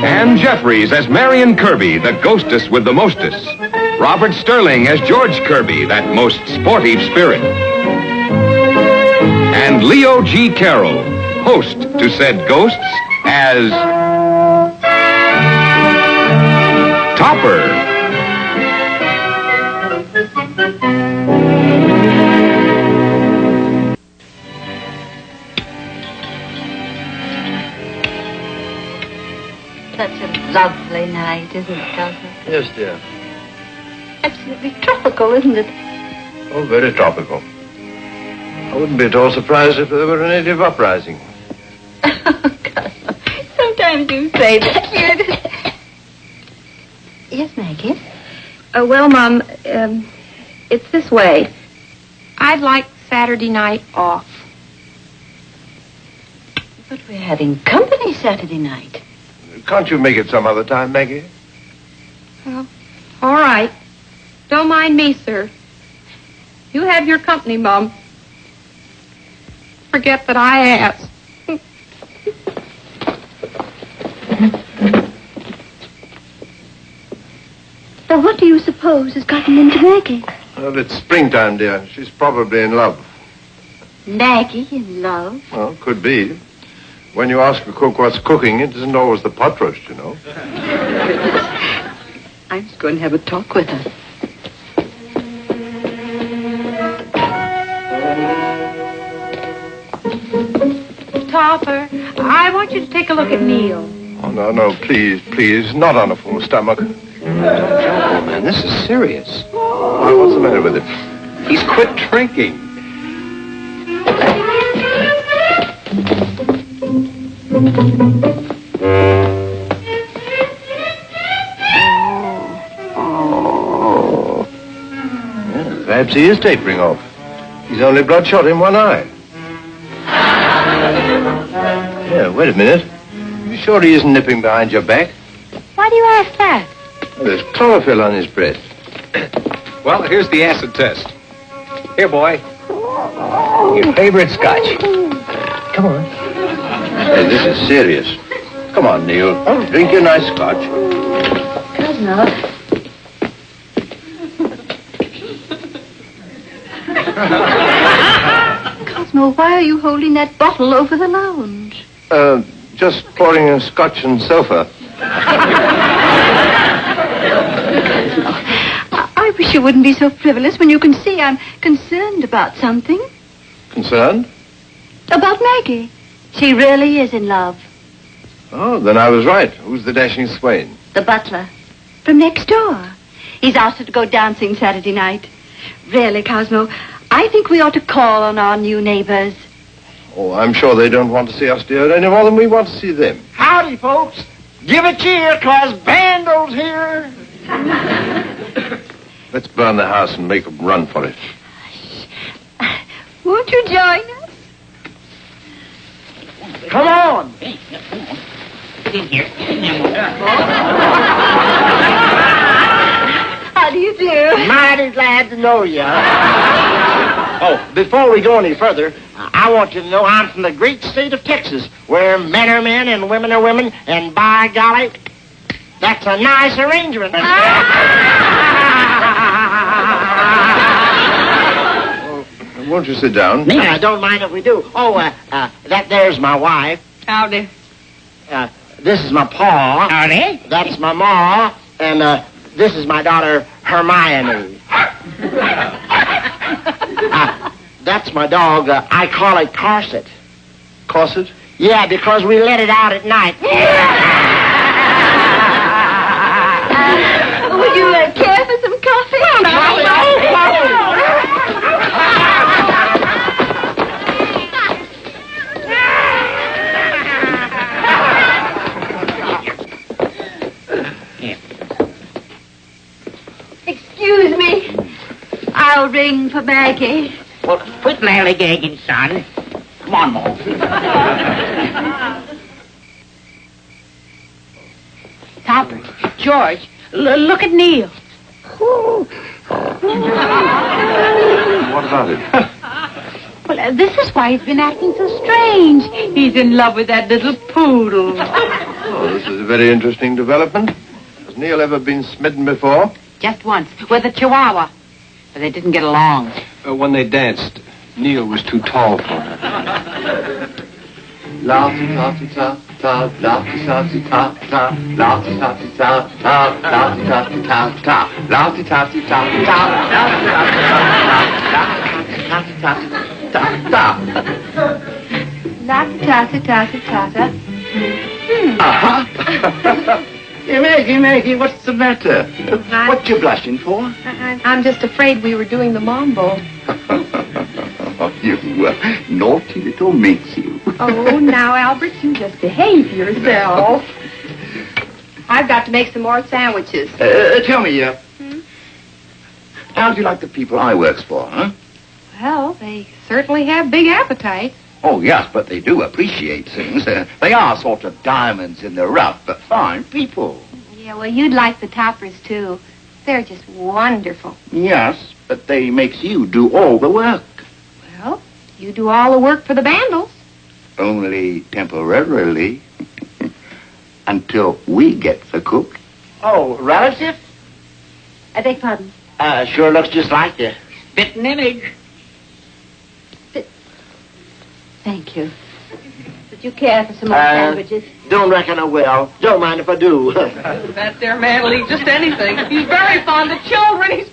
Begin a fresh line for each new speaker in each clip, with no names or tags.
Ann Jeffries as Marion Kirby, the ghostess with the mostess. Robert Sterling as George Kirby, that most sportive spirit. And Leo G. Carroll, host to said ghosts, as Topper.
Such a lovely night, isn't it, Cousin?
Yes, dear.
Absolutely tropical, isn't it?
Oh, very tropical. I wouldn't be at all surprised if there were a native uprising.
Cousin, sometimes you say that. Yes, Maggie?
Well, Mom, it's this way. I'd like Saturday night off.
But we're having company Saturday night.
Can't you make it some other time, Maggie?
Well, all right. Don't mind me, sir. You have your company, Mom. Forget that I asked.
Now, what do you suppose has gotten into Maggie?
Well, it's springtime, dear. She's probably in love.
Maggie in love?
Well, could be. When you ask a cook what's cooking, it isn't always the pot roast, you know.
I'm just going to have a talk with her.
Topper, I want you to take a look at Neil.
Oh, no, please. Not on a full stomach.
Don't joke, old man. This is serious.
Why, what's the matter with him?
He's quit drinking.
Yeah, perhaps he is tapering off. He's only bloodshot in one eye. Yeah, wait a minute. You sure he isn't nipping behind your back?
Why do you ask that?
Well, there's chlorophyll on his breast.
Well, here's the acid test. Here, boy. Your favorite scotch. Come on.
Hey, this is serious. Come on, Neil. Drink your nice scotch.
Cousin, Cosmo, why are you holding that bottle over the lounge?
Just pouring a scotch and sofa.
I wish you wouldn't be so frivolous when you can see I'm concerned about something.
Concerned?
About Maggie. She really is in love.
Oh, then I was right. Who's the dashing swain?
The butler. From next door. He's asked her to go dancing Saturday night. Really, Cosmo, I think we ought to call on our new neighbors.
Oh, I'm sure they don't want to see us, dear, any more than we want to see them.
Howdy, folks. Give a cheer, 'cause Bando's here.
Let's burn the house and make a run for it.
Won't you join us?
Come on.
How do you do?
Mighty glad to know you. Oh, before we go any further, I want you to know I'm from the great state of Texas, where men are men and women are women, and by golly, that's a nice arrangement.
Won't you sit down?
I don't mind if we do. Oh, that there's my wife.
Howdy.
This is my pa.
Howdy.
That's my ma. And this is my daughter, Hermione. That's my dog. I call it Corset.
Corset?
Yeah, because we let it out at night.
Would you care for some coffee? Excuse me. I'll ring for Maggie.
Well, quit lollygagging, son. Come on, Mo.
Topper, George, look at Neil.
What about it?
Well, this is why he's been acting so strange. He's in love with that little poodle.
Oh, this is a very interesting development. Has Neil ever been smitten before?
Just once, with a chihuahua. But they didn't get along.
When they danced, Neil was too tall for her.
La-ti-ta-ti-ta-ta, la-ti-ta-ti-ta-ta, la-ti-ta-ti-ta-ta, la-ti-ta-ti-ta-ta, la-ti-ta-ti-ta-ta, la-ti-ta-ti-ta-ta.
La-ti-ta-ti-ta-ti-ta-ta.
Hey, Maggie, what's the matter? What you blushing for?
I'm just afraid we were doing the mambo.
You naughty little minx, you.
Oh, now, Albert, you just behave yourself. I've got to make some more sandwiches.
Tell me, how do you like the people I works for, huh?
Well, they certainly have big appetites.
Oh, yes, but they do appreciate things. They are sort of diamonds in the rough, but fine people.
Yeah, well, you'd like the toppers, too. They're just wonderful.
Yes, but they makes you do all the work.
Well, you do all the work for the Vandals.
Only temporarily. Until we get the cook.
Oh, relative?
I beg pardon.
Sure looks just like you.
Spitting image.
Thank you. Would you care for some more sandwiches?
Don't reckon I will. Don't mind if I do.
That there man will eat just anything. He's very fond of children. He's...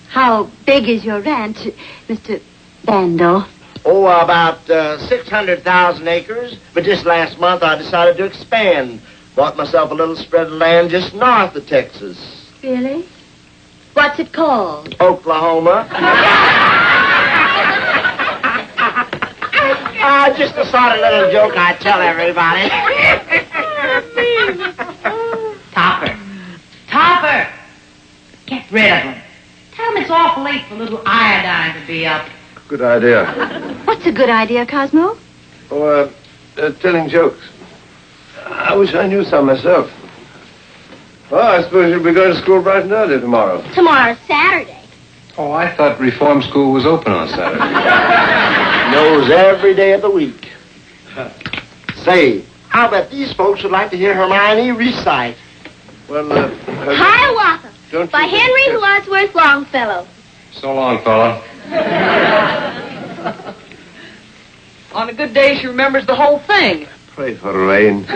How big is your ranch, Mr. Vandal?
Oh, about 600,000 acres. But just last month I decided to expand. Bought myself a little spread of land just north of Texas.
Really? What's it called?
Oklahoma. Just a sort of little joke I tell everybody.
Topper! Get rid of him. Tell him it's awful late for little iodine to be up.
Good idea.
What's a good idea, Cosmo?
Oh, telling jokes. I wish I knew some myself. Well, I suppose you'll be going to school bright and early tomorrow.
Tomorrow's Saturday.
Oh, I thought reform school was open on Saturday.
Knows every day of the week. Say, I'll bet these folks would like to hear Hermione recite.
Well,
Hiawatha
don't
by
you
Henry
think-
Wadsworth Longfellow.
So long, fella.
On a good day, she remembers the whole thing.
Pray for rain.
On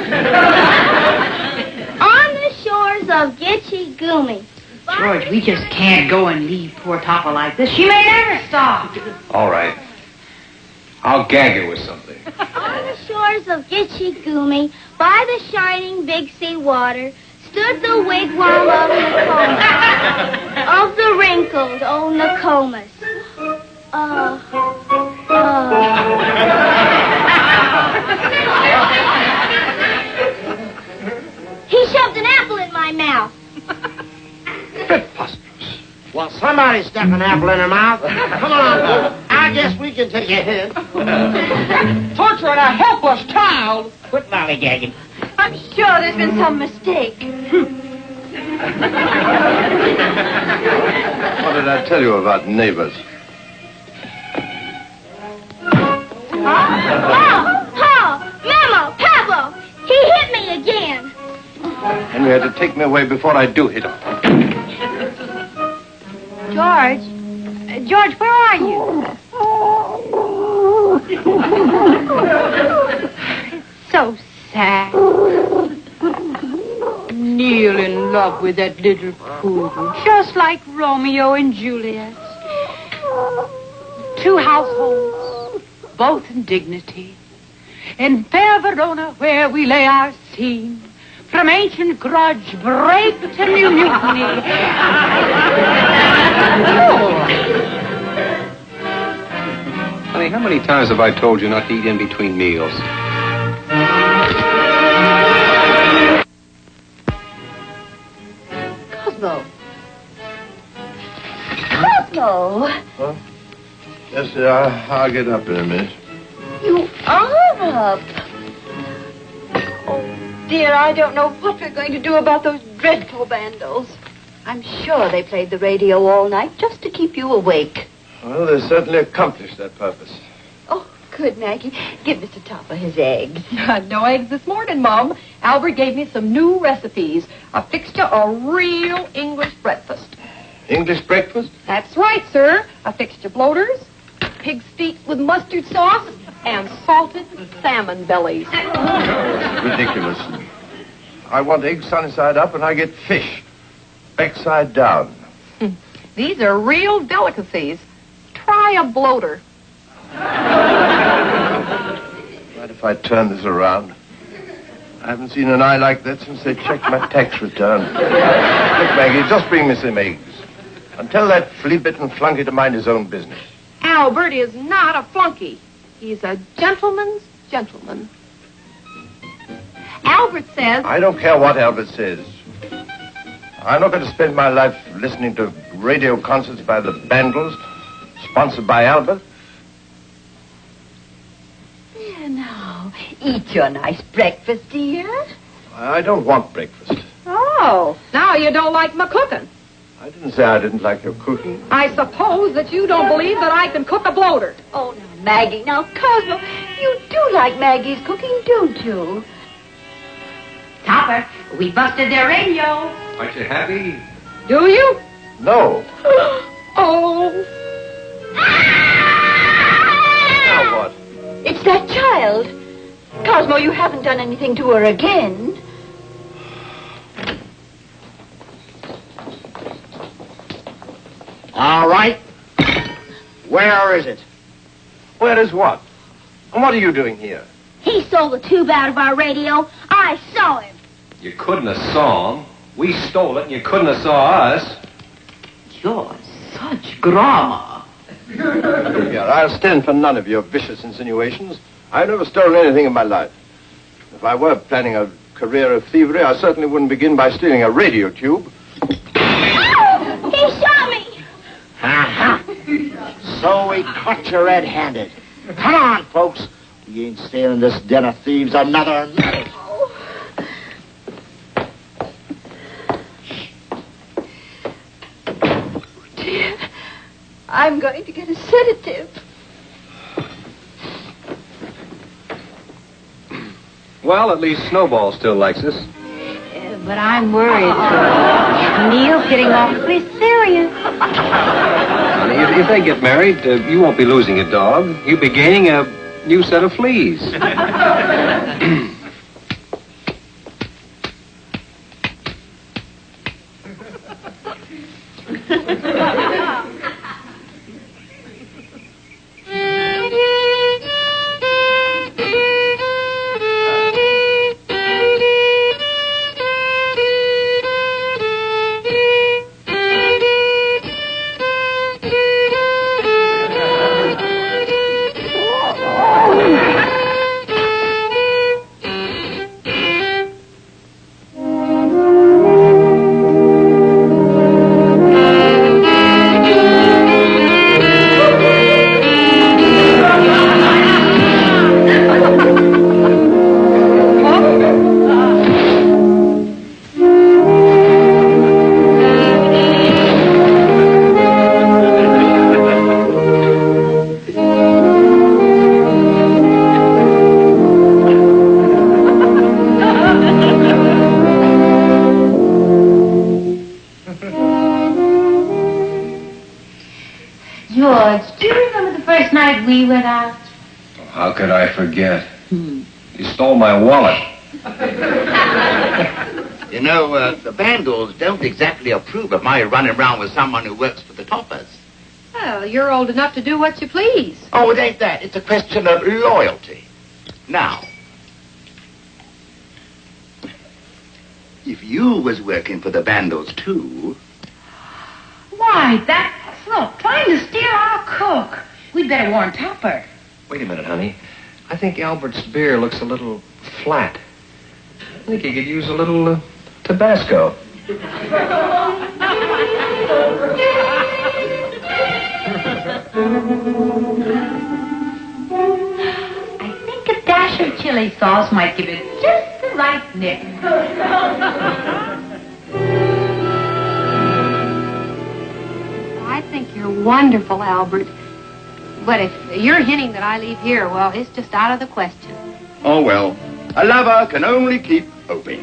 the shores of Gitche Gumee.
George, we just can't go and leave poor Topper like this. She may never stop.
All right. I'll gag her with something.
On the shores of Gitche Gumee, by the shining Big Sea water, stood the wigwam of Nokomis, of the wrinkled old Nokomis. He shoved an apple in my mouth.
Preposterous.
Well, somebody stuck an apple in her mouth. Come on, I guess we can take a hint.
Torturing a helpless child.
Quit lollygagging.
I'm sure there's been some mistake.
What did I tell you about neighbors?
Mama, Pablo, he hit me again.
Henry had to take me away before I do hit him.
George, where are you? It's so sad. Neil in love with that little poodle, just like Romeo and Juliet. Two households, both in dignity. In fair Verona, where we lay our scene, from ancient grudge break to new mutiny.
Honey, how many times have I told you not to eat in between meals?
Cosmo. Cosmo.
Huh? Yes, I'll get up in a minute.
You are up. Oh, dear, I don't know what we're going to do about those dreadful vandals.
I'm sure they played the radio all night just to keep you awake.
Well, they certainly accomplished that purpose.
Oh, good, Maggie. Give Mr. Topper his eggs.
No eggs this morning, Mom. Albert gave me some new recipes. I fixed you a real English breakfast.
English breakfast?
That's right, sir. I fixed you bloaters, pig's feet with mustard sauce, and salted salmon bellies.
Ridiculous. I want eggs sunny side up and I get fish backside down.
These are real delicacies. Try a bloater.
Mind if I turn this around? I haven't seen an eye like that since they checked my tax return. Look, Maggie, just bring me some eggs. And tell that flea-bitten flunky to mind his own business.
Albert is not a flunky. He's a gentleman's gentleman. Albert says...
I don't care what Albert says. I'm not going to spend my life listening to radio concerts by the Bandles, sponsored by Albert.
There now. Eat your nice breakfast, dear.
I don't want breakfast.
Oh, now you don't like my cooking.
I didn't say I didn't like your cooking.
I suppose that you don't believe that I can cook a bloater.
Oh, now, Maggie. Now, Cosmo, you do like Maggie's cooking, don't you?
Topper, we busted their radio.
Aren't you happy?
Do you?
No.
Oh.
Now what?
It's that child. Cosmo, you haven't done anything to her again.
All right. Where is it?
Where is what? And what are you doing here?
He stole the tube out of our radio. I saw him.
You couldn't have saw him. We stole it and you couldn't have saw us.
You're such grammar.
Here, I'll stand for none of your vicious insinuations. I've never stolen anything in my life. If I were planning a career of thievery, I certainly wouldn't begin by stealing a radio tube.
Ow! He shot me.
Uh-huh. So we caught you red-handed. Come on, folks. We ain't staying in this den of thieves another minute.
Dear, I'm going to get a sedative.
Well, at least Snowball still likes us.
But I'm worried. Neil's getting awfully serious.
Honey, if they get married, you won't be losing a dog. You'll be gaining a new set of fleas.
George, do you remember the first night we went out?
How could I forget? You stole my wallet.
You know, the Vandals don't exactly approve of my running around with someone who works for the Toppers.
Well, you're old enough to do what you please.
Oh, it ain't that. It's a question of loyalty. Now, if you was working for the Vandals, too...
Why, that crook trying to steal our cook. We'd better warn Topper.
Wait a minute, honey. I think Albert's beer looks a little flat. I think he could use a little Tabasco.
I think a dash of chili sauce might give it just the right nick.
You're wonderful, Albert. But if you're hinting that I leave here, well, it's just out of the question.
Oh, well, a lover can only keep hoping.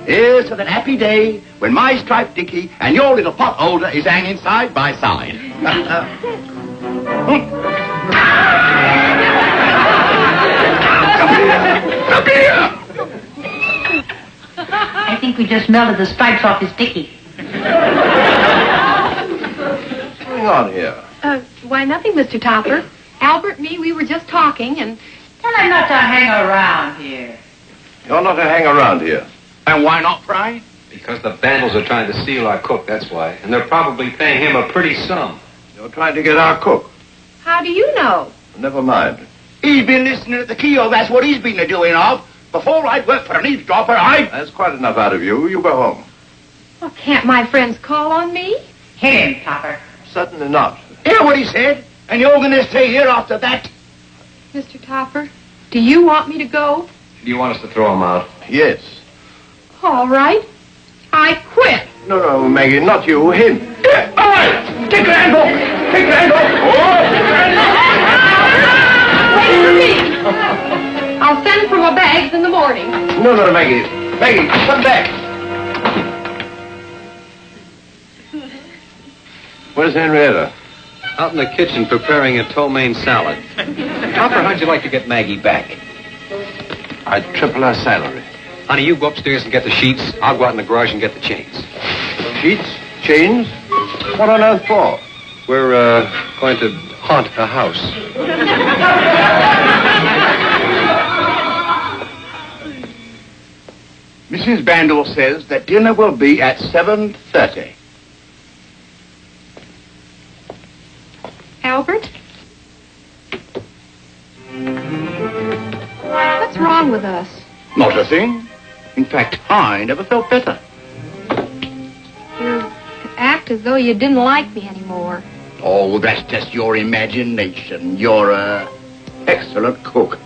Here's to that happy day when my striped dicky and your little pot holder is hanging side by side. Come here!
I think we just melted the stripes off his dicky.
What's going on here?
Why, nothing, Mr. Topper. Albert and me, we were just talking, and...
Tell him not to hang around here.
You're not to hang around here.
And why not, Fry?
Because the vandals are trying to steal our cook, that's why. And they're probably paying him a pretty sum.
You're trying to get our cook.
How do you know?
Never mind.
He's been listening at the keyhole, that's what he's been a-doing of. Before I'd work for an eavesdropper,
That's quite enough out of you. You go home.
Well, can't my friends call on me?
Hit him, Topper.
Certainly not.
Hear what he said? And you're going to stay here after that?
Mr. Topper, do you want me to go?
Do you want us to throw him out?
Yes.
All right. I quit.
No, Maggie, not you. Him.
Take your hand off! Take your hand off!
Wait for me. I'll send for my bags in the morning.
No, Maggie. Maggie, come back. Where's Henrietta?
Out in the kitchen preparing a ptomaine salad. Topper, how'd you like to get Maggie back?
I'd triple her salary.
Honey, you go upstairs and get the sheets. I'll go out in the garage and get the chains.
Sheets? Chains? What on earth for?
We're, going to haunt a house.
Mrs. Bandel says that dinner will be at 7:30.
Albert? What's wrong with us?
Not a thing. In fact, I never felt better.
You act as though you didn't like me anymore.
Oh, that's just your imagination. You're an excellent cook.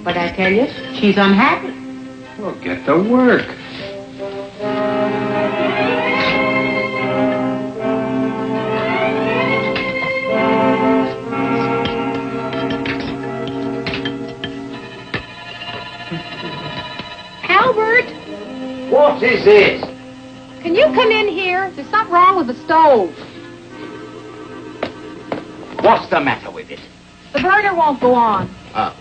But I tell you, she's unhappy.
Well, get to work.
Albert,
What is it?
can you come in here? There's something wrong with the stove.
What's the matter with it?
The burner won't go on.
Oh.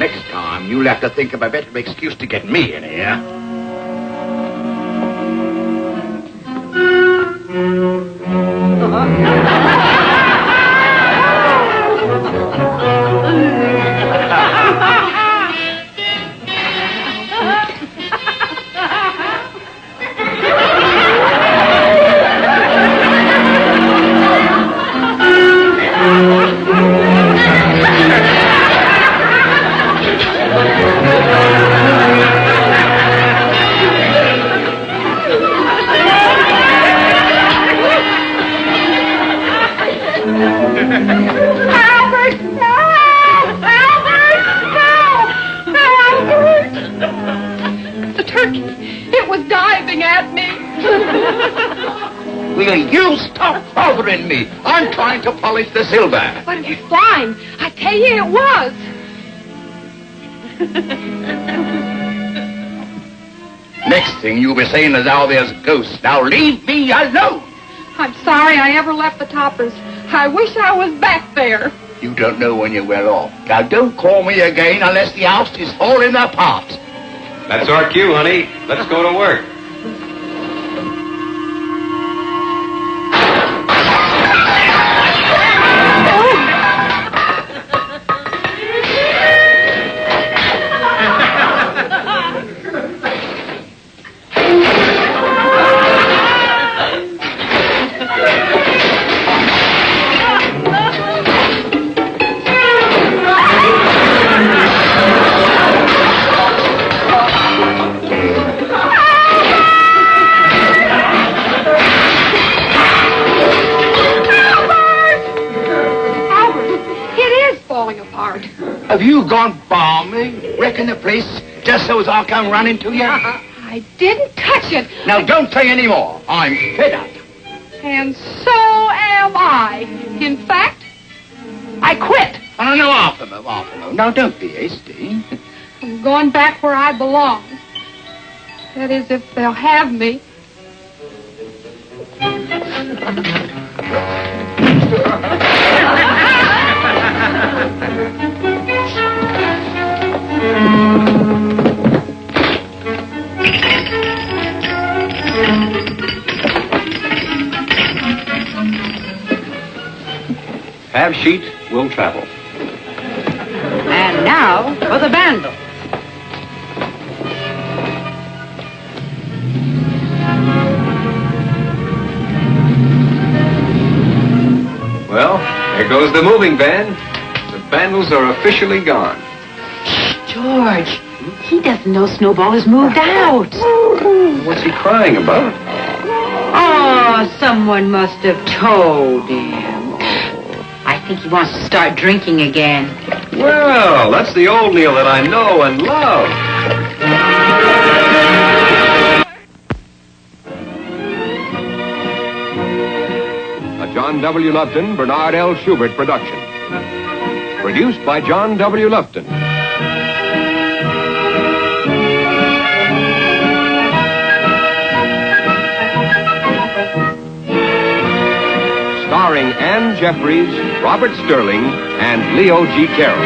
Next time, you'll have to think of a better excuse to get me in here.
Albert, no! Albert, no! Albert! The turkey, it was diving at me.
Will you stop bothering me? I'm trying to polish the silver.
But it was fine. I tell you, it was.
Next thing you'll be saying is how there's ghosts. Now leave me alone.
I'm sorry I ever left the Toppers. I wish I was back there.
You don't know when you went off. Now don't call me again unless the house is falling apart.
That's our cue, honey. Let's go to work.
Have you gone balmy? Wrecking the place just so as I'll come running to you?
I didn't touch it.
Now, don't say any more. I'm fed up.
And so am I. In fact, I quit.
Oh, no, Arthur. Now, don't be hasty.
I'm going back where I belong. That is, if they'll have me.
Have sheet, will travel.
And now for the bandle.
Well, there goes the moving van. The bandles are officially gone.
George, he doesn't know Snowball has moved out.
What's he crying about?
Oh, someone must have told him. I think he wants to start drinking again.
Well, that's the old Neil that I know and love.
A John W. Lupton, Bernard L. Schubert production. Produced by John W. Lupton. Starring Ann Jeffries, Robert Sterling, and Leo G. Carroll.